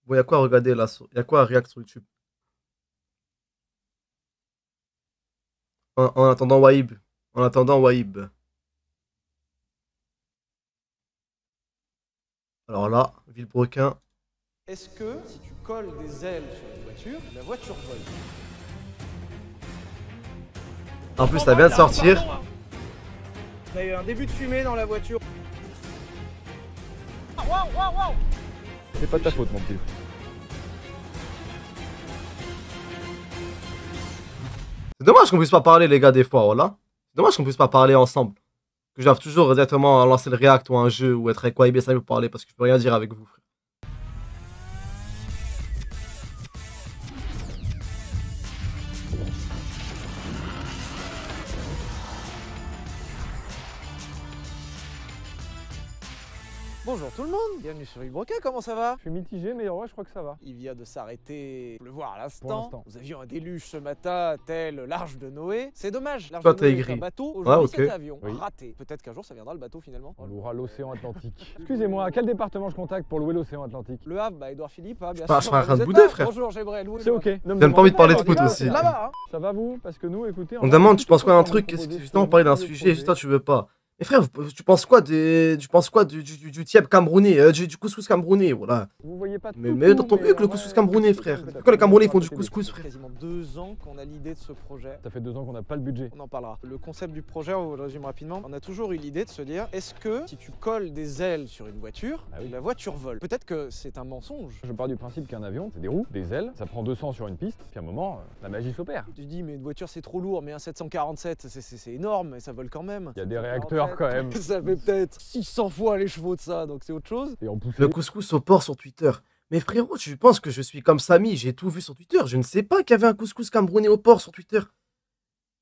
Bon, y a quoi à regarder là? Y a quoi à react sur YouTube? En attendant Wahib. En attendant Wahib. Alors là, Villebrequin. Est-ce que si tu colles des ailes sur une voiture, la voiture vole? En plus, ça vient de sortir. Il y a eu un début de fumée dans la voiture. C'est pas de ta faute, mon petit. C'est dommage qu'on puisse pas parler, les gars, des fois, voilà. C'est dommage qu'on puisse pas parler ensemble. Que je doive toujours directement lancer le react ou un jeu ou être avec Wahib et ça pour parler parce que je peux rien dire avec vous, frère. Bonjour tout le monde, bienvenue sur Villebrequin, comment ça va? Je suis mitigé, mais ouais, je crois que ça va. Il vient de s'arrêter, le voir à Pour l'instant. l'instant. Nous avions un déluge ce matin, tel l'Arche de Noé. C'est dommage, l'Arche Toi, de t'as Noé est aigri. un bateau. Ouais, Aujourd'hui, ok. c'est un avion. Oui. Raté. Peut-être qu'un jour, ça viendra le bateau finalement. On louera l'océan Atlantique. Excusez-moi, à quel département je contacte pour louer l'océan Atlantique? Le Havre, bah Edouard Philippe, hein, bien pas- sûr. je suis pas en train de Vous êtes bouder, là frère. Bonjour, j'aimerais louer. C'est ok. J'ai pas envie de parler de foot Là-bas, aussi. Là-bas, hein. Ça va vous? Parce que nous, écoutez... On me demande, tu penses quoi d'un truc? Qu'est-ce que justement, on parlait d'un sujet, juste toi, tu veux pas. Mais frère, tu penses quoi du tiep camerounais, du couscous camerounais, voilà. Vous voyez pas Mais dans ton mieux que le couscous camerounais, frère. Pourquoi les Camerounais font du couscous, Ça fait frère? quasiment 2 ans qu'on a l'idée de ce projet. Ça fait 2 ans qu'on n'a pas le budget. On en parlera. Le concept du projet, on vous le résume rapidement. On a toujours eu l'idée de se dire, est-ce que si tu colles des ailes sur une voiture, Ah oui. la voiture vole? Peut-être que c'est un mensonge. Je pars du principe qu'un avion, c'est des roues, des ailes, ça prend 200 sur une piste, puis à un moment, la magie s'opère. Tu te dis, mais une voiture c'est trop lourd, mais un 747 c'est énorme, mais ça vole quand même. Il y a des réacteurs quand même. Ça fait peut-être 600 fois les chevaux de ça, donc c'est autre chose. Et en poussée. Le couscous au porc sur Twitter. Mais frérot, tu penses que je suis comme Samy, j'ai tout vu sur Twitter. Je ne sais pas qu'il y avait un couscous camerounais au porc sur Twitter.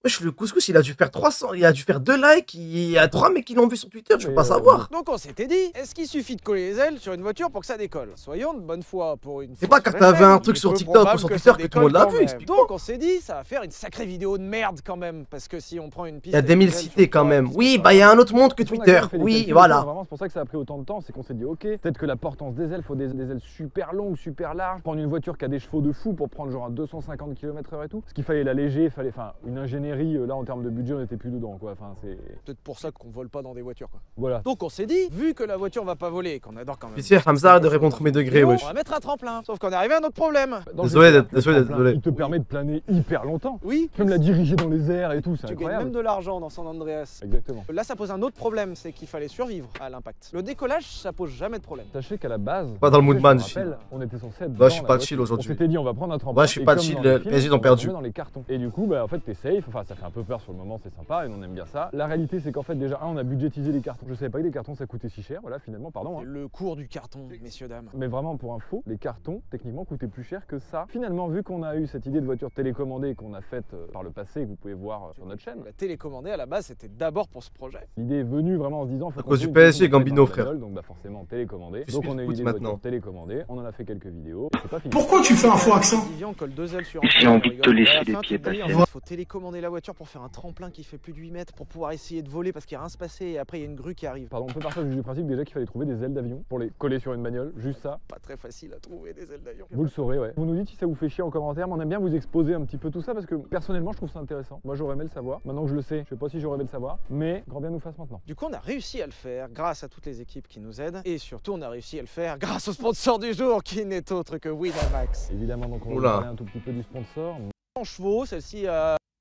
Wesh, le couscous, il a dû faire 300, il a dû faire 2 likes, il y a 3 mecs qui l'ont vu sur Twitter, je peux Mais, pas savoir. Donc on s'était dit, est-ce qu'il suffit de coller les ailes sur une voiture pour que ça décolle? Soyons de bonne foi pour une C'est fois pas car sur t'avais FM, un truc il est sur peu TikTok ou probable sur que Twitter ça que tout le monde l'a décolle vu, quand explique-moi. même. Donc on s'est dit, ça va faire une sacrée vidéo de merde quand même, parce que si on prend une piste... Il y a des avec mille des ailes cités sur quand le même. toit, Oui, c'est bah il y a un autre monde que On a quand Twitter. même fait des Oui, calculs, voilà. Vraiment, c'est pour ça que ça a pris autant de temps, c'est qu'on s'est dit, ok, peut-être que la portance des ailes, faut des ailes super longues, super larges. Prendre une voiture qui a des chevaux de fou pour prendre genre un 250 km/h et tout. Parce qu'il fallait l'alléger, il fallait, enfin, une ingénierie, là en termes de budget, on n'était plus dedans, quoi. Enfin, c'est. peut-être pour ça qu'on vole pas dans des voitures, quoi. Voilà. Donc on s'est dit, vu que la voiture va pas voler et qu'on adore quand même... Pitié, Hamza, arrête de répondre premier degré, wesh. On va mettre un tremplin. Sauf qu'on est arrivé à un autre problème. Dans le Désolé jeu, d'être- désolé le d'être- tremplin, désolé. Il te permet de planer hyper longtemps. Oui. Tu peux me la diriger dans les airs et tout, c'est Tu gagnes même incroyable. de l'argent dans San Andreas. Exactement. Là, ça pose un autre problème, c'est qu'il fallait survivre à l'impact. Le décollage, ça pose jamais de problème. Sachez qu'à la base, Pas dans le mood je man, me je rappelle, on était censé être. Bah, je suis dans pas la chill voiture. aujourd'hui. On s'était dit, on va prendre un tremplin. Ouais, je suis et pas comme chill, dans les les films, PSG, ils ont on va perdu. tomber dans les cartons. Et du coup, bah, en fait, t'es safe. Enfin, ça fait un peu peur sur le moment, c'est sympa et on aime bien ça. La réalité, c'est qu'en fait, déjà, on a budgétisé les cartons. Je savais pas que les cartons ça coûtait si cher. Voilà, finalement, pardon. Hein. Le cours du carton, messieurs, dames. Mais vraiment, pour info, les cartons, techniquement, coûtaient plus cher que ça. Finalement, vu qu'on a eu cette idée de voiture télécommandée qu'on a faite par le passé, que vous pouvez voir sur notre chaîne, La télécommandée, à la base, c'était d'abord pour ce projet. l'idée est venue vraiment en se disant. Faut À qu'on cause trouve du une PSG, façon de Gambino, faire dans frère. la bagnole, donc, bah, forcément, télécommandé. Je Donc, suis on a eu foot l'idée de maintenant. voiture télécommandée. On en a fait quelques vidéos. Et c'est pas fini. Pourquoi tu fais un faux accent? Vivian colle 2 ailes sur J'ai un envie de te lécher les pieds, Il Pascal. faut télécommander la voiture pour faire un tremplin qui fait plus de 8 mètres pour pouvoir essayer de voler parce qu'il n'y a rien se passer et après il y a une grue qui arrive. Pardon, on peut partir du principe déjà qu'il fallait trouver des ailes d'avion pour les coller sur une bagnole, juste ça. Pas très facile à trouver des ailes d'avion. Vous le saurez, ouais. Vous nous dites si ça vous fait chier en commentaire, mais on aime bien vous exposer un petit peu tout ça parce que personnellement je trouve ça intéressant. Moi j'aurais aimé le savoir. Maintenant que je le sais, je sais pas si j'aurais aimé le savoir, mais grand bien nous fasse maintenant. Du coup, on a réussi à le faire grâce à toutes les équipes qui nous aident et surtout on a réussi à le faire grâce au sponsor du jour qui n'est autre que Winamax. Évidemment, donc on Oula. va parler un tout petit peu du sponsor. En chevaux, celle-ci,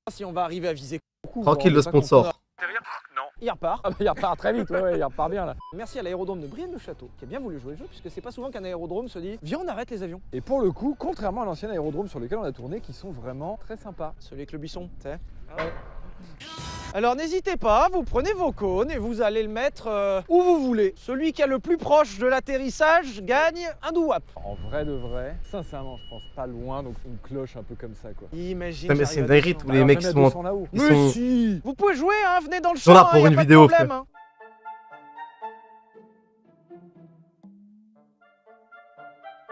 si on va arriver à viser beaucoup, Tranquille, on le va pas sponsor. comprendre. Il repart. Ah bah il repart très vite, ouais, il repart bien là. Merci à l'aérodrome de Brienne-le-Château qui a bien voulu jouer le jeu puisque c'est pas souvent qu'un aérodrome se dit viens on arrête les avions. Et pour le coup, contrairement à l'ancien aérodrome sur lequel on a tourné, qui sont vraiment très sympas. Celui avec le buisson, tu sais. Ouais. Alors n'hésitez pas, vous prenez vos cônes et vous allez le mettre où vous voulez. Celui qui est le plus proche de l'atterrissage gagne un douap. En vrai de vrai, sincèrement, je pense pas loin, donc une cloche un peu comme ça quoi. Imagine. Putain, mais j'arrive c'est une à dinguerie, 200. tous les mecs qui jamais à sont. 200 là-haut. Ils Mais sont- si. Vous pouvez jouer, hein, venez dans le sont là champ, pour y a une pas de vidéo, problème, frère. hein.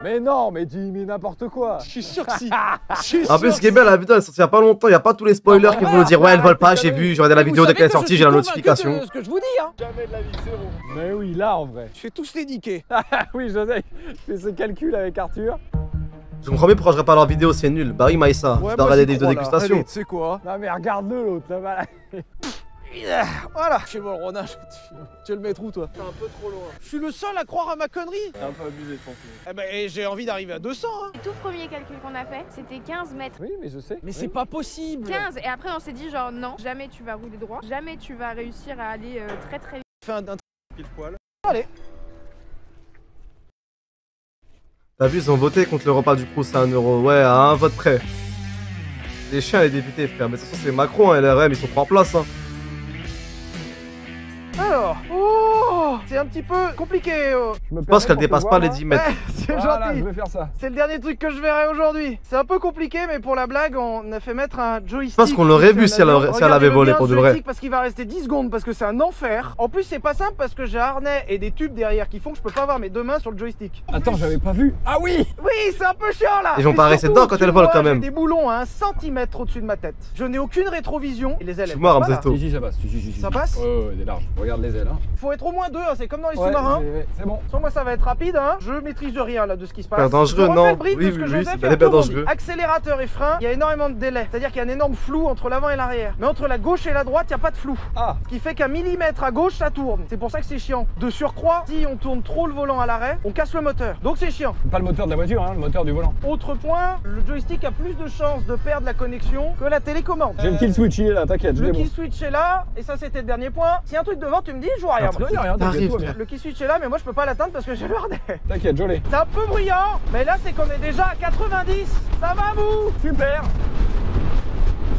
Mais non, mais dis mais n'importe quoi. Je suis sûr que si. Je suis En plus, sûr ce qui est bien, la vidéo elle est sortie il y a pas longtemps, il y a pas tous les spoilers qui vont nous dire ouais, elle vole pas, j'ai vu, j'ai regardé la Mais vous vidéo dès savez qu'elle est que je sortie, suis j'ai la convaincu notification. de ce que je vous dis, hein. Jamais de la vie, zéro. Mais oui, là en vrai. Je fais tous les niquer. Oui, José, je fais ce calcul avec Arthur. Je comprends bien pourquoi je regarde pas leur vidéo, c'est nul. Barry Maïssa, je dois regarder des vidéos dégustation. Tu sais quoi? Non mais regarde-le l'autre, ça va là. Voilà. Fais-moi le renage. Tu veux le mettre où toi? T'es un peu trop loin. Je suis le seul à croire à ma connerie. C'est un peu abusé, je pense. Eh ben, et j'ai envie d'arriver à 200, hein. Le tout premier calcul qu'on a fait, c'était 15 mètres. Oui, mais je sais. Mais Oui. c'est pas possible. 15 et après on s'est dit genre non, jamais tu vas rouler droit, jamais tu vas réussir à aller très très vite. Fais un Pile poil. Allez. T'as vu, ils ont voté contre le repas du Crous à 1 euro. Ouais, à un vote près. Les chiens, les députés, frère. Mais de toute façon, c'est Macron, hein, LRM, ils sont pas en place. Hein. Alors, oh, c'est un petit peu compliqué. Je pense qu'elle dépasse pas les 10 mètres. C'est Voilà, gentil. je vais faire ça. C'est le dernier truc que je verrai aujourd'hui. C'est un peu compliqué, mais pour la blague, on a fait mettre un joystick. Je pense qu'on l'aurait vu si elle avait volé pour de vrai. Parce qu'il va rester 10 secondes, parce que c'est un enfer. En plus, c'est pas simple parce que j'ai un harnais et des tubes derrière qui font que je peux pas avoir mes deux mains sur le joystick. Attends, j'avais pas vu. Ah oui. Oui, c'est un peu chiant là. Ils vont Et pas rester surtout, dedans quand tu elle vole vois, quand même. J'ai des boulons à 1 centimètre au-dessus de ma tête. Je n'ai aucune rétrovision. Et les ailes, Je suis elles mort, passent pas, là. Ramzesto. Si, ça passe. Si. Ça passe. Ouais, il est large. Regarde les ailes. Hein. Faut être au moins 2, c'est comme dans les Ouais, sous-marins. c'est bon. Sans moi ça va être rapide, hein. Je maîtrise rien là de ce qui se passe. Super dangereux, Je refais non. le brief de Oui, ce que oui, Joseph c'est et bien Arthur m'ont dangereux. dit. Accélérateur et frein, il y a énormément de délai. C'est-à-dire qu'il y a un énorme flou entre l'avant et l'arrière. Mais entre la gauche et la droite, il n'y a pas de flou. Ah. Ce qui fait qu'un millimètre à gauche, ça tourne. C'est pour ça que c'est chiant. De surcroît, si on tourne trop le volant à l'arrêt, on casse le moteur. Donc c'est chiant. Pas le moteur de la voiture, hein, le moteur du volant. Autre point, le joystick a plus de chances de perdre la connexion que la télécommande. J'ai le kill switch, il est là, t'inquiète, je Le l'ai key bon. switch est là, et ça c'était le dernier point. S'il y a un truc devant, tu me dis, je vois rien. moi. Non, rien, T'arrives, t'inquiète, tout va frère. bien. Le key switch est là, mais moi je peux pas l'atteindre parce que j'ai le harnais. T'inquiète, je l'ai. C'est un peu bruyant, mais là c'est qu'on est déjà à 90. Ça va vous? Super.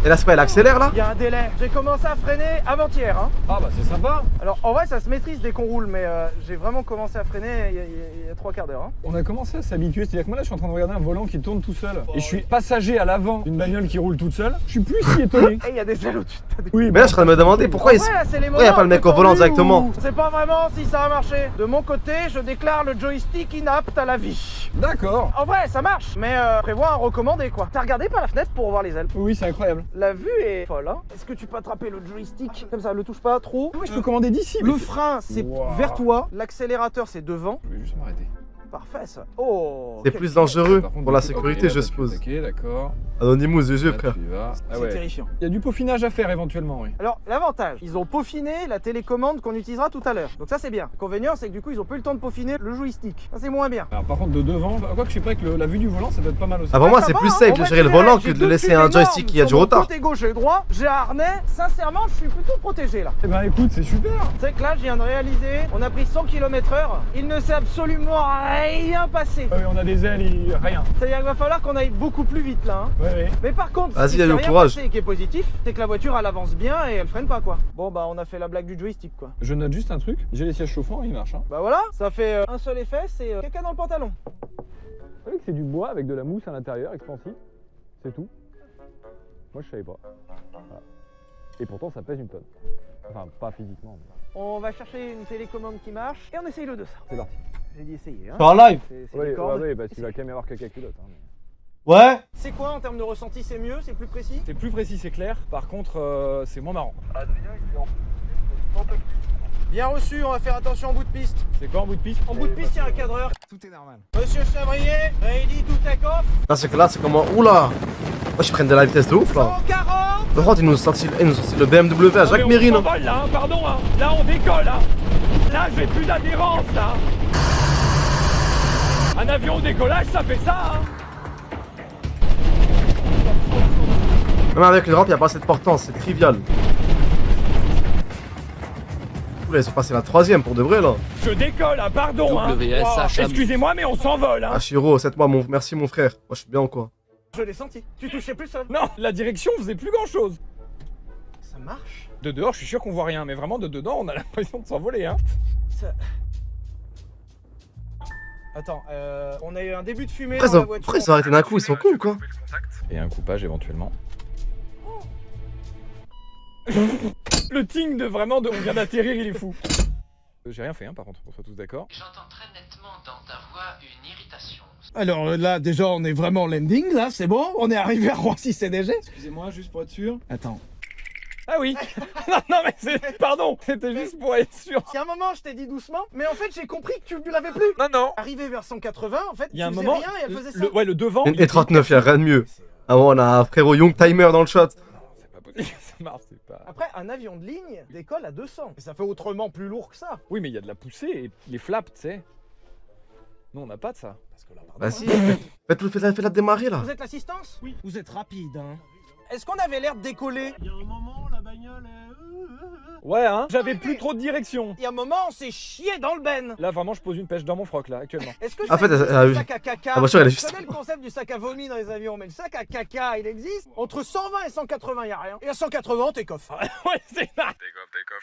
Et là, c'est pas, elle accélère là? Il y a un délai. J'ai commencé à freiner avant-hier. Hein. Ah bah c'est sympa. Alors en vrai ça se maîtrise dès qu'on roule, mais j'ai vraiment commencé à freiner il y a 3 quarts d'heure. Hein. On a commencé à s'habituer, c'est-à-dire que moi là je suis en train de regarder un volant qui tourne tout seul. Et je suis passager à l'avant d'une bagnole qui roule toute seule. Je suis plus si étonné. Et il y a des ailes au-dessus de ta Oui, Mais là, je suis en train de me demander pourquoi il Ouais, là, c'est les pourquoi y a pas le mec au volant moments directement? où on sait pas vraiment si ça a marché. De mon côté, je déclare le joystick inapte à la vie. D'accord. En vrai, ça marche, mais prévois un recommandé quoi. T'as regardé par la fenêtre pour voir les ailes? Oui, c'est incroyable. La vue est folle. Hein. Est-ce que tu peux attraper le joystick comme ça, le touche pas trop? Oui, je peux commander d'ici. Le frein, c'est Wow. vers toi. L'accélérateur, c'est devant. Je vais juste m'arrêter. Parfait ça. Oh, C'est quel- plus dangereux Par contre, pour la ok, sécurité, là, je t'as suppose. pu attaquer, d'accord. Anonymous, GG, Là, frère. tu y vas. Ah C'est ouais. terrifiant. Il y a du peaufinage à faire éventuellement, oui. Alors, l'avantage, ils ont peaufiné la télécommande qu'on utilisera tout à l'heure. Donc ça, c'est bien. L'inconvénient, c'est que du coup, ils ont pas eu le temps de peaufiner le joystick. Ça, c'est moins bien. Alors par contre de devant, quoi que je sais pas que la vue du volant ça doit être pas mal aussi. Ah, pour moi, Ça c'est va, plus hein. safe En de fait, gérer le j'ai- volant j'ai que de deux laisser tubes un joystick énormes qui a du sur mon retard. Côté gauche et droit, j'ai un harnais. Sincèrement, je suis plutôt protégé là. Eh ben écoute, c'est super. C'est que là, je viens de réaliser, on a pris 100 km/h. Il ne s'est absolument rien passé. Ah oui, on a des ailes et rien. C'est-à-dire qu'il va falloir qu'on aille beaucoup plus vite là. Hein. Ouais. Mais par contre, Vas-y, ce qui s'est allez, au rien courage. passé et qui est positif, c'est que la voiture elle avance bien et elle freine pas quoi. Bon bah on a fait la blague du joystick quoi. Je note juste un truc, j'ai les sièges chauffants, ils marchent. Hein. Bah voilà, ça fait un seul effet, c'est caca dans le pantalon. Vous savez que c'est du bois avec de la mousse à l'intérieur, expansif. C'est tout. Moi je savais pas. Voilà. Et pourtant ça pèse une tonne. Enfin pas physiquement. Mais... On va chercher une télécommande qui marche et on essaye le 200. C'est parti. J'ai dit essayer. Hein. En live? C'est Oui, des cordes. parce qu'il va quand même y avoir caca culotte. Hein, mais... Ouais? C'est quoi en termes de ressenti? C'est mieux? C'est plus précis? C'est plus précis, c'est clair. Par contre, c'est moins marrant. Bien reçu, on va faire attention en bout de piste. C'est quoi en bout de piste? En bout de piste, il y a un cadreur. Tout est normal. Monsieur Chavrier, ready to take off. Là, c'est que là, c'est comment. Oula! Moi, je prenne de la vitesse de ouf là. 140. Par contre, ils nous ont sorti le BMW à Jacques Mérine. On s'envole là, hein, pardon. Hein. Là on décolle. Hein. Là j'ai plus d'adhérence là. Un avion au décollage ça fait ça. Hein. Même avec les rampes, il n'y a pas assez de portance, c'est trivial. Oula, ils sont passés la 3ème pour de vrai là. Je décolle, hein, pardon. Hein. WSH. Excusez-moi mais on s'envole. Hein. Ah, Chiro, 7 mois, merci mon frère. Moi, je suis bien ou quoi? Je l'ai senti. Tu touchais plus seul. Non, la direction faisait plus grand chose. Ça marche. De dehors, je suis sûr qu'on voit rien, mais vraiment de dedans, on a l'impression de s'envoler. Hein. Ça... Attends, on a eu un début de fumée Pourquoi dans la voiture. pourquoi ils ont arrêté d'un coup? Ils sont cons quoi? Et un coupage éventuellement. Le ting de vraiment de on vient d'atterrir, il est fou. J'ai rien fait, hein, par contre, on soit tous d'accord. J'entends très nettement dans ta voix une irritation. Alors là, déjà, on est vraiment landing, là, c'est bon. On est arrivé à Roissy-CDG. Excusez-moi, juste pour être sûr. Attends. Ah oui. non mais c'est... Pardon, c'était juste pour être sûr. Il y a un moment, je t'ai dit doucement, mais en fait, j'ai compris que tu ne l'avais plus. Non. Arrivé vers 180, en fait, Il y a un tu faisais moment, rien et elle faisait ça. le devant... Et 39, y'a rien de mieux. Ah bon, on a un frérot Young Timer dans le shot. C'est pas possible, ça marche, c'est pas... Après, un avion de ligne décolle à 200. Et ça fait autrement plus lourd que ça. Oui, mais il y a de la poussée et les flaps, tu sais. Nous, on n'a pas de ça. Bah si, faites-la démarrer là. Vous êtes l'assistance? Oui. Vous êtes rapide, hein. Est-ce qu'on avait l'air de décoller? Il y a un moment, la bagnole Ouais, hein. J'avais plus trop de direction. Il y a un moment, on s'est chié dans le ben. Là, vraiment, je pose une pêche dans mon froc, là, actuellement. Est-ce que En fait, le sac à caca? la voiture, elle est Vous juste- savez le concept du sac à vomi dans les avions, mais le sac à caca, il existe. Entre 120 et 180, il n'y a rien. Et à 180, t'es coffre. Ouais, c'est là.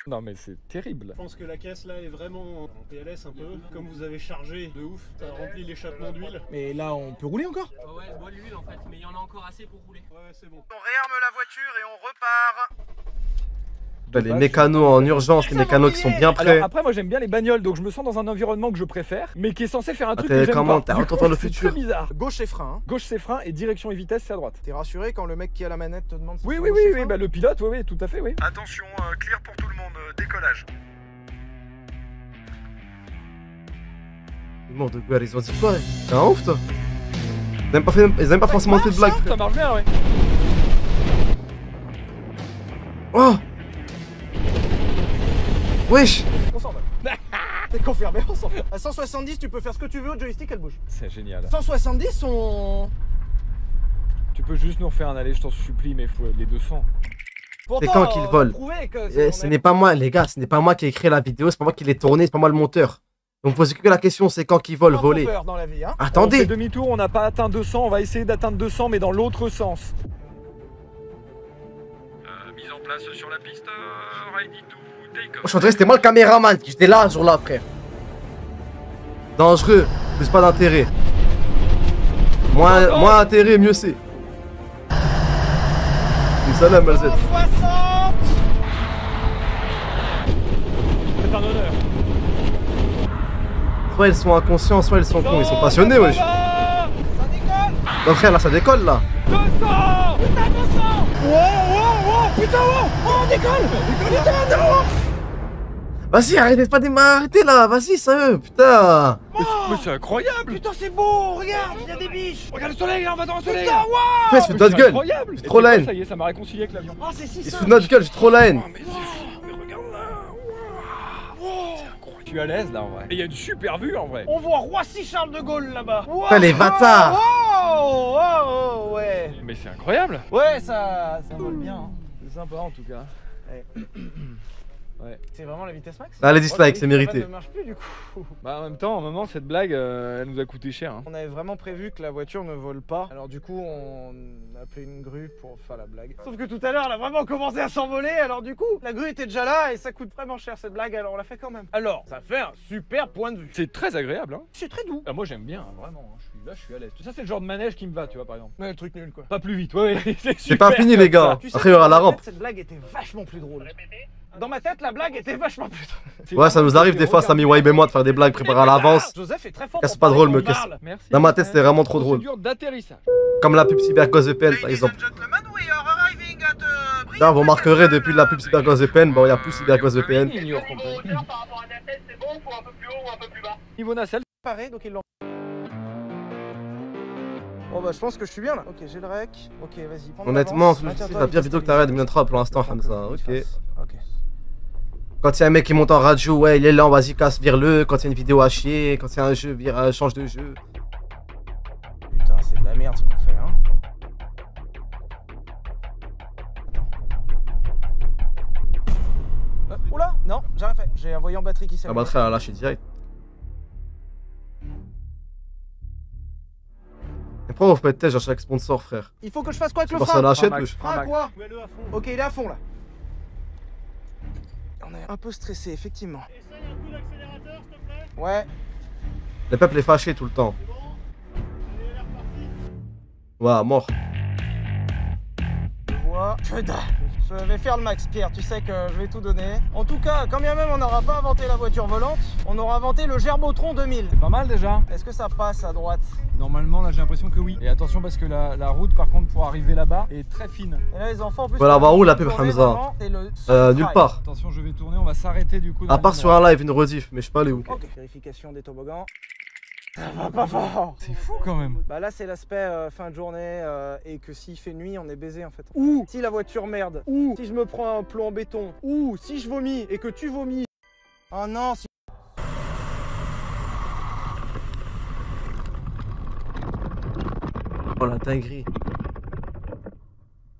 Non, mais c'est terrible. Je pense que la caisse là est vraiment en PLS un peu. Comme vous avez chargé de ouf, ça remplit l'échappement d'huile. Mais là, on peut rouler encore? Ouais, bois de l'huile en fait, mais il y en a encore assez pour rouler. Ouais, c'est bon. On réarme la voiture et on repart. Les mécanos en urgence, les mécanos qui sont bien prêts. Alors après, moi j'aime bien les bagnoles, donc je me sens dans un environnement que je préfère, mais qui est censé faire un truc que j'aime comment pas. t'as retourné dans le C'est futur? très bizarre. Gauche et frein. Hein. Gauche c'est frein et direction et vitesse c'est à droite. T'es rassuré quand le mec qui a la manette te demande si Oui, c'est oui, gauche oui, et oui, frein? bah le pilote, oui, oui, tout à fait, oui. Attention, clear pour tout le monde, décollage. Mort de gueule, ils ont dit quoi? T'es un ouf toi? Ils aiment pas forcément fait de blague. Ça marche bien, ouais. Oh! Wesh! On s'en va. T'es confirmé, on s'en va. À 170, tu peux faire ce que tu veux, au joystick, elle bouge. C'est génial. 170, on... Tu peux juste nous refaire un aller, je t'en supplie, mais il faut les 200. Pourtant, quand qu'il on a vole. prouvé que Ce n'est pas moi, les gars, ce n'est pas moi qui ai créé la vidéo, c'est pas moi qui l'ai tournée, c'est pas moi le monteur. Donc posez que la question, c'est quand qu'ils volent, voler. dans la vie, hein. On fait Attendez! demi-tour, on n'a pas atteint 200, on va essayer d'atteindre 200, mais dans l'autre sens. Mise en place sur la piste, ready to take Moi, off. je suis entré, c'était moi le caméraman, j'étais là ce jour-là, frère. Dangereux, plus pas d'intérêt. Moins intérêt, mieux c'est. Salam, Malzette. 160. C'est un honneur. Soit ils sont inconscients, soit ils sont cons, ils sont passionnés, wesh. Ça décolle. Non, frère, là ça décolle là. 200. Putain, 200. Wow, putain, wow. Oh, on décolle. Putain, non. Vas-y, arrêtez pas arrêtez là, vas-y, sérieux, putain. Mais c'est incroyable. Putain, c'est beau, regarde, il y a des biches. Regarde le soleil, là, on va dans le soleil. Putain, wow. Fais, se fout de notre C'est gueule. incroyable. J'ai trop la haine. Ça y est, ça m'a réconcilié avec l'avion. Oh, c'est si Il se simple. fout de notre gueule, j'ai trop la haine. Oh, mais c'est fou. Mais regarde là. Je suis à l'aise là en vrai. Et il y a une super vue en vrai. On voit Roissy-Charles de Gaulle là-bas. Wow. Putain, les bâtards. Oh, ouais. Mais c'est incroyable. Ouais, ça vole bien. Hein. C'est sympa en tout cas. Ouais. C'est vraiment la vitesse max? Là, les dislikes, c'est mérité. Ça ne marche plus du coup. Bah en même temps, à un moment, cette blague, elle nous a coûté cher. Hein. On avait vraiment prévu que la voiture ne vole pas. Alors du coup, on a appelé une grue pour faire la blague. Sauf que tout à l'heure, elle a vraiment commencé à s'envoler. Alors du coup, la grue était déjà là et ça coûte vraiment cher cette blague. Alors on l'a fait quand même. Alors, ça fait un super point de vue. C'est très agréable. Hein. C'est très doux. Ah, moi j'aime bien, hein, vraiment. Je suis à l'aise. Ça, c'est le genre de manège qui me va, tu vois, par exemple. Mais le truc nul quoi. Pas plus vite, ouais, c'est C'est pas fini, les gars. Tu sais, Après, il y aura la dans ma rampe. tête, cette blague était vachement plus drôle. Dans ma tête, la blague était vachement plus drôle. Ouais, ça nous arrive des fois, Samy Wibe et moi, de faire des blagues préparées à l'avance. Joseph est très fort. Casse pour pas parler drôle, quand me on casse. parle. Merci. Dans ma tête, c'était vraiment trop drôle. Procédure d'atterrissage. Comme la pub CyberGozePen, par exemple. Là, vous remarquerez depuis la pub CyberGozePen, bon, il n'y a plus CyberGozePen. Ignore complètement. Par rapport à nacelle, c'est bon ou un peu plus haut ou un peu plus bas? Niveau nacelle. Pareil, donc ils l'ont. Bon bah je pense que je suis bien là. Ok, j'ai le rec. Ok, vas-y. prends de Honnêtement, l'avance. c'est Maintiens-toi la avec pire tes vidéo que t'arrêtes de stabilisateurs. 2023 pour l'instant, Faut que Hamza. je Ok. fasse. Ok. Quand il y a un mec qui monte en radio, ouais, il est lent, vas-y, casse, vire-le. Quand il y a une vidéo à chier, quand il y a un jeu, change de jeu. Putain, c'est de la merde ce qu'on fait, hein. Oula, non, j'ai rien fait. J'ai un voyant batterie qui s'est. La batterie, elle a lâché direct. Et pourquoi vous faites têche à chaque sponsor, frère? Il faut que je fasse quoi avec le Personne frein? n'achète, Max. wesh. Frein quoi? Mets-le à fond. Ok, il est à fond là. On est un peu stressé, effectivement. Essaye un coup d'accélérateur, s'il te plaît. Ouais. Le peuple est fâché tout le temps. C'est bon. Allez, elle est repartie. Ouais, mort. Je vois. Putain. Je vais faire le max, Pierre, tu sais que je vais tout donner. En tout cas, quand bien même on n'aura pas inventé la voiture volante, on aura inventé le Gerbotron 2000. C'est pas mal déjà. Est-ce que ça passe à droite? Normalement, là, j'ai l'impression que oui. Et attention parce que la route, par contre, pour arriver là-bas, est très fine. Et là, les enfants, en plus... Voilà, on va où la pub tourner Hamza? vraiment, c'est le Nulle part. Attention, je vais tourner, on va s'arrêter du coup. À part sur un live, une rediff, mais je sais pas aller où. Ok. Vérification des toboggans. Ça va pas fort. C'est fou quand même. Bah là c'est l'aspect fin de journée et que s'il fait nuit on est baisé en fait. Ou si la voiture merde, ou si je me prends un plomb en béton, ou si je vomis et que tu vomis. Oh non si... Oh la dinguerie.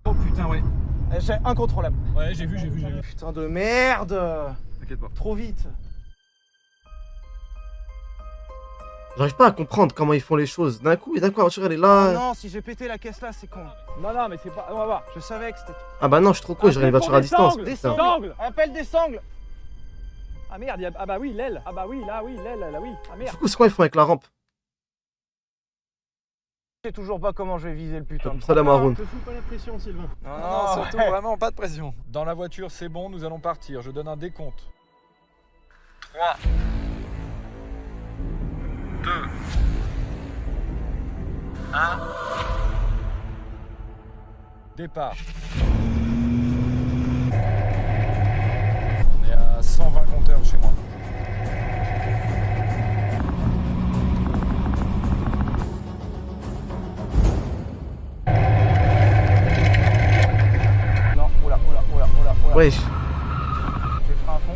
Oh putain, ouais. C'est incontrôlable. Ouais, j'ai vu. Putain de merde. T'inquiète pas. Trop vite. J'arrive pas à comprendre comment ils font les choses. D'un coup, la voiture elle est Oh là. non si j'ai pété la caisse là c'est con. Non, mais c'est pas. On va voir. Je savais que c'était... Ah bah non, je suis trop con, j'aurais une voiture à distance. Des putain. sangles. Appelle des sangles. Ah merde, ah bah oui, l'aile. Ah bah oui, là, l'aile, là, oui. Ah merde. Du coup, c'est quoi ils font avec la rampe? Je sais toujours pas comment je vais viser le putain. Salam Haroun. Te fous pas la pression, Sylvain. Non, surtout ouais. vraiment pas de pression. Dans la voiture, c'est bon, nous allons partir. Je donne un décompte. 3, 2, 1. Départ. On est à 120 compteurs chez moi. Non, oula. Wesh. J'ai fait un fond.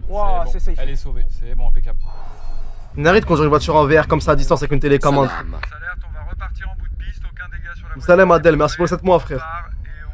Waouh, c'est safe. Elle est sauvée, c'est bon, impeccable. N'arrête quand j'aurai une voiture en VR comme ça à distance avec une télécommande. Alerte, on va repartir en bout de piste, aucun dégât sur la voiture. Salam Adel, merci pour le 7 mois frère. Et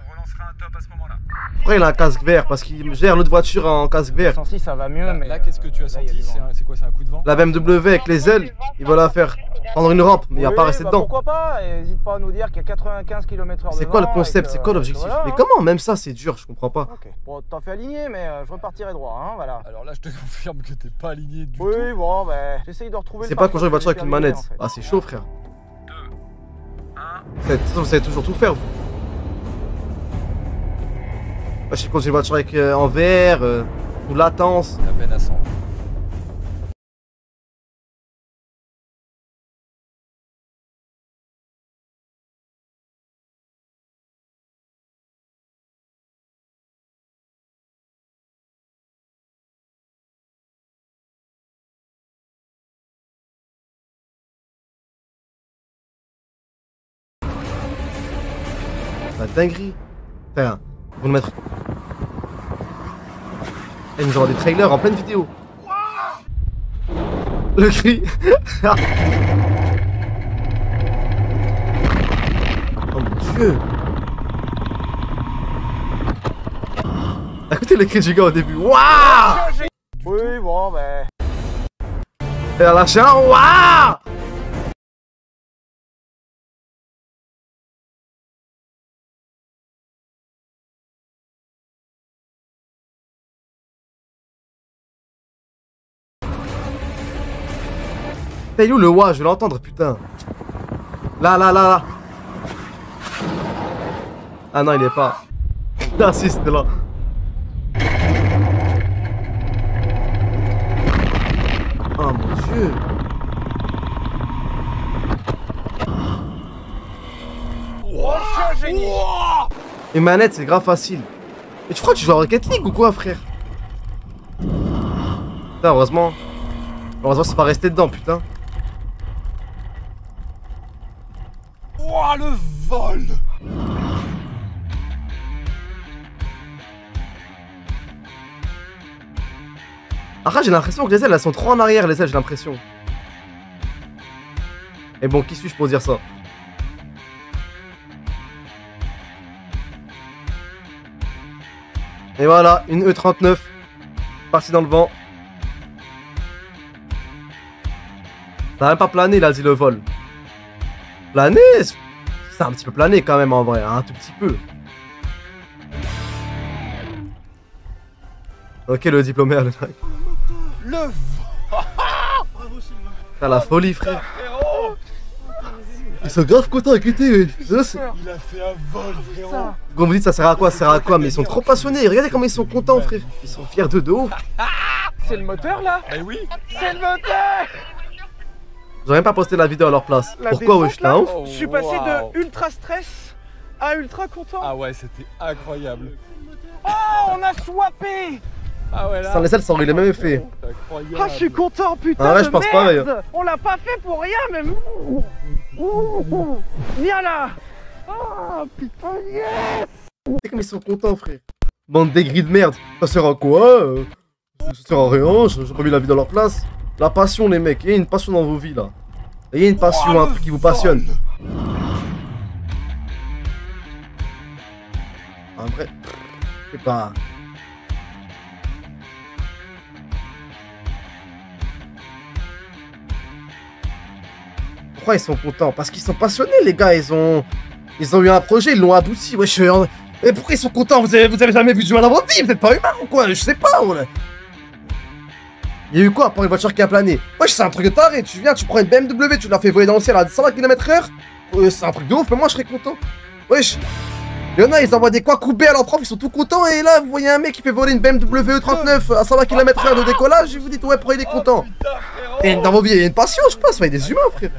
on relancera un top à ce moment-là. Après il a un casque vert parce qu'il gère l'autre voiture en casque vert. 106 ça va mieux mais... Là, qu'est-ce que tu as là, il y a senti? du vent. C'est quoi, c'est un coup de vent? La BMW avec les ailes, il va la faire prendre une rampe, mais il va pas rester bah dedans. Pourquoi pas? Et n'hésite pas à nous dire qu'il y a 95 km/h. C'est quoi le concept? C'est quoi l'objectif? Mais comment? Même ça c'est dur, je comprends pas. Ok, bon, t'en fais aligner, mais je repartirai droit, hein, voilà. Alors là, je te confirme que t'es pas aligné du tout. Oui, bon, bah, j'essaye de retrouver. C'est pas conduire une voiture avec une manette. Ah c'est chaud frère. 2, 1. Vous savez toujours tout faire vous. Moi je sais conduire une voiture avec en VR, ou latence. La peine à 100. La dinguerie. Putain, vous nous mettre. Et nous aurons des trailers en pleine vidéo. Le cri. Oh mon dieu. Écoutez le cri du gars au début. Waouh. Oui, bon, bah. Et à la chien. Waouh. T'es où le wa? Je vais l'entendre, putain. Là. Ah non, il est pas. Ah si, c'était là. Oh mon dieu. Oh, chien génie. Une manette, c'est grave facile. Mais tu crois que tu joues à Rocket League ou quoi, frère? Putain, heureusement. Heureusement, c'est pas resté dedans, putain. Ouah, le vol! Après, j'ai l'impression que les ailes, elles sont trop en arrière, les ailes, j'ai l'impression. Et bon, qui suis-je pour dire ça? Et voilà, une E39. Partie dans le vent. Ça n'a même pas plané, là, dit le vol. Planer, c'est un petit peu plané quand même en vrai, un tout petit peu. Ok, le diplômé, le mec. Le Bravo, Sylvain. T'as la folie, frère. Ils sont grave contents avec l'été. Il a fait un vol, frérot. Quand vous dites ça sert à quoi, ça sert à quoi, mais ils sont trop passionnés. Regardez comment ils sont contents, frère. Ils sont fiers de ouf. C'est le moteur là? Eh oui. C'est le moteur! J'aurais même pas posté la vidéo à leur place. La Pourquoi, descente, wesh, t'es là, un ouf? Je suis passé Waouh. de ultra stress à ultra content. Ah ouais, c'était incroyable. Oh, on a swappé! Ah ouais là. Sans les ailes, ça aurait le même effet. C'est incroyable. Ah, je suis content, putain Ah ouais, de je pense merde. pareil, hein. On l'a pas fait pour rien, mais... Viens là. Ah, putain, yes. C'est comme ils sont contents, frère. Bande d'aigris de merde. Ça sert à quoi ça sert à rien, j'ai pas mis la vie dans leur place. La passion, les mecs. Il y a une passion dans vos vies, là. Il y a une passion, un truc qui vous passionne. En vrai, je sais pas. Pourquoi ils sont contents? Parce qu'ils sont passionnés, les gars. Ils ont eu un projet, ils l'ont abouti. Wesh. Et pourquoi ils sont contents? Vous avez jamais vu du mal dans votre vie? Vous êtes pas humain ou quoi? Je sais pas. Ouais. Il y a eu quoi pour une voiture qui a plané? Wesh, c'est un truc de taré. Tu viens, tu prends une BMW, tu la fais voler dans le ciel à 120 km/h. C'est un truc de ouf, mais moi je serais content. Wesh. Il y en a, ils envoient des quoi coupés à leur prof, ils sont tout contents. Et là, vous voyez un mec qui fait voler une BMW E39 à 120 km/h de décollage. Et vous dites, ouais, pourquoi il est content? Et dans vos vies, il y a une passion, je pense. Ouais, des humains, frère.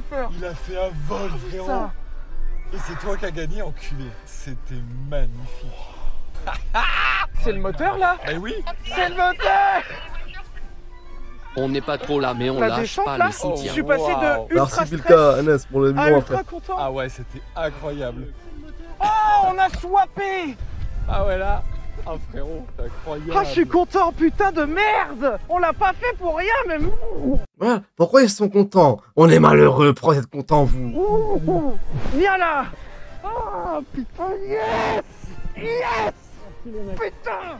Il a fait un vol, frérot. Et c'est toi qui as gagné, enculé. C'était magnifique. C'est le moteur là? Eh oui. C'est le moteur. On n'est pas trop là, mais on La lâche descente pas là, le soutien. je suis passé Waouh. de ultra Merci stress Pilka, Anes, pour le à million, ultra frère. content. Ah ouais, c'était incroyable. Oh, on a swappé. Ah ouais là. Ah frérot, c'est incroyable. Ah, je suis content, putain de merde. On l'a pas fait pour rien, mais... Ouais, pourquoi ils sont contents? On est malheureux, pourquoi vous êtes contents, vous? Viens là. Ah, putain, yes. Yes. Putain.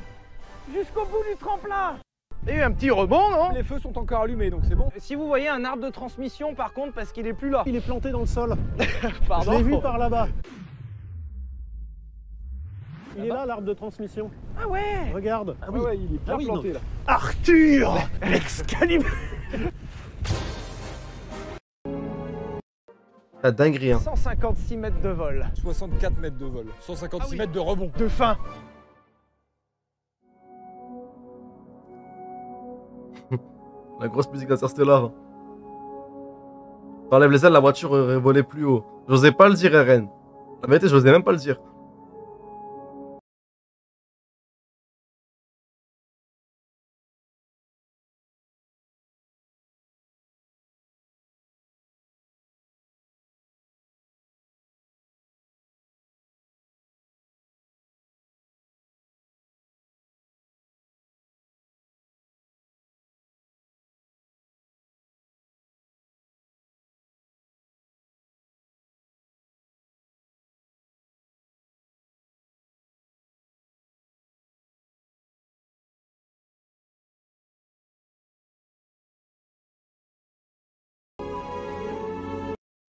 Jusqu'au bout du tremplin. Il y a eu un petit rebond, non? Les feux sont encore allumés, donc c'est bon. Si vous voyez un arbre de transmission, par contre, parce qu'il est plus là. Il est planté dans le sol. Pardon. Je l'ai vu par là-bas. Il est là, l'arbre de transmission. Ah ouais. Regarde. Ah ouais, il est bien planté là. Arthur Excalibur. La dinguerie, hein. 156 mètres de vol. 64 mètres de vol, 156 mètres de rebond. De fin. La grosse musique d'Interstellar. T'enlèves les ailes, la voiture aurait volé plus haut. J'osais pas le dire, RN. La vérité, j'osais même pas le dire.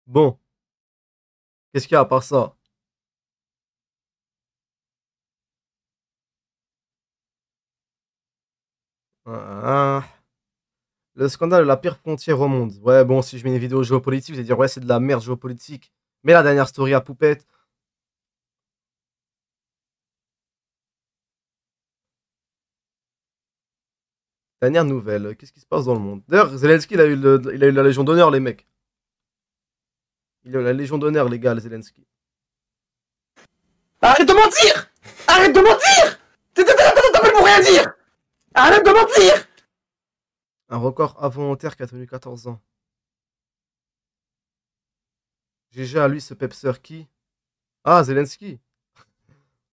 Bon. Qu'est-ce qu'il y a à part ça? Le scandale de la pire frontière au monde. Ouais, bon, si je mets une vidéo géopolitique, vous allez dire, ouais, c'est de la merde géopolitique. Mais la dernière story à poupette. Dernière nouvelle. Qu'est-ce qui se passe dans le monde? D'ailleurs, Zelensky, il a eu la Légion d'honneur, les mecs. Il a eu la Légion d'honneur, les gars, Zelensky. Arrête de mentir! Arrête de mentir! T'appelles pour rien dire! Arrête de mentir! Un record involontaire qui a tenu 14 ans. GG à lui, ce pepseur qui? Ah, Zelensky.